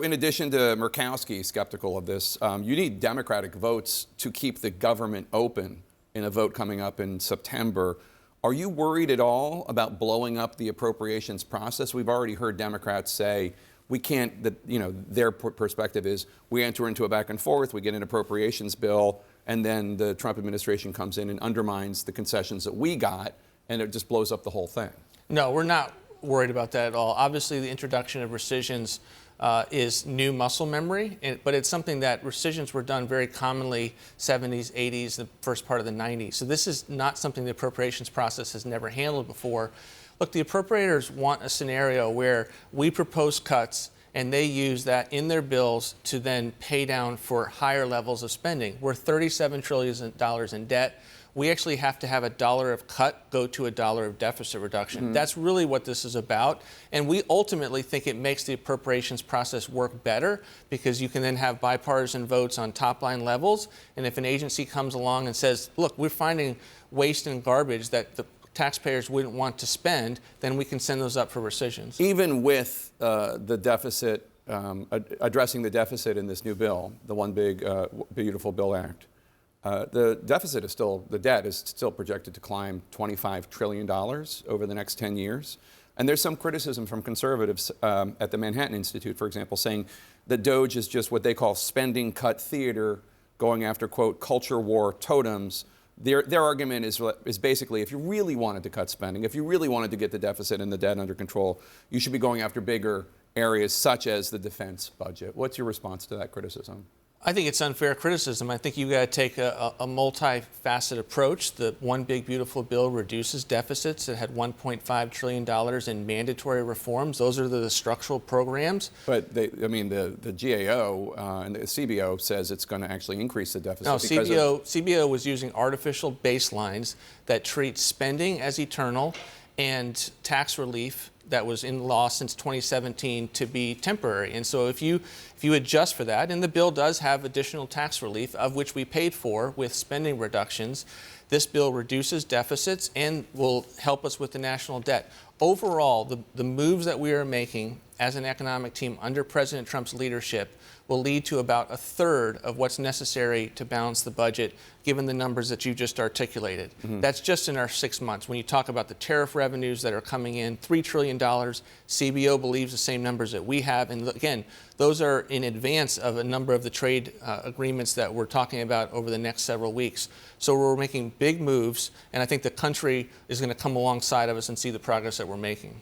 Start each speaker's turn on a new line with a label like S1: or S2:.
S1: In addition to Murkowski skeptical of this, you need Democratic votes to keep the government open in a vote coming up in September. Are you worried at all about blowing up the appropriations process? We've already heard Democrats say we can't, their perspective is we enter into a back and forth, we get an appropriations bill, and then the Trump administration comes in and undermines the concessions that we got, and it just blows up the whole thing.
S2: No, we're not worried about that at all. Obviously, the introduction of rescissions is new muscle memory, but it's something that rescissions were done very commonly 70s, 80s, the first part of the 90s. So this is not something the appropriations process has never handled before. Look, the appropriators want a scenario where we propose cuts and they use that in their bills to then pay down for higher levels of spending. We're $37 trillion in debt. We actually have to have $1 of cut go to $1 of deficit reduction. Mm-hmm. That's really what this is about. And we ultimately think it makes the appropriations process work better because you can then have bipartisan votes on top line levels. And if an agency comes along and says, look, we're finding waste and garbage that the taxpayers wouldn't want to spend, then we can send those up for rescissions. Even with the deficit, addressing the deficit in this new bill, the One Big Beautiful Bill Act, the debt is still projected to climb $25 trillion over the next 10 years. And there's some criticism from conservatives at the Manhattan Institute, for example, saying that DOGE is just what they call spending cut theater, going after, quote, culture war totems. Their argument is basically, if you really wanted to cut spending, if you really wanted to get the deficit and the debt under control, you should be going after bigger areas such as the defense budget. What's your response to that criticism? I think it's unfair criticism. I think you've got to take a multifaceted approach. The One Big Beautiful Bill reduces deficits. It had $1.5 trillion in mandatory reforms. Those are the structural programs. But the GAO and the CBO says it's going to actually increase the deficit. No, CBO was using artificial baselines that treat spending as eternal and tax relief that was in law since 2017 to be temporary. And so if you adjust for that, and the bill does have additional tax relief, of which we paid for with spending reductions, this bill reduces deficits and will help us with the national debt. Overall, the moves that we are making as an economic team under President Trump's leadership will lead to about 1/3 of what's necessary to balance the budget, given the numbers that you just articulated. Mm-hmm. That's just in our 6 months. When you talk about the tariff revenues that are coming in, $3 trillion, CBO believes the same numbers that we have. And again, those are in advance of a number of the trade agreements that we're talking about over the next several weeks. So we're making big moves, and I think the country is going to come alongside of us and see the progress that we're making.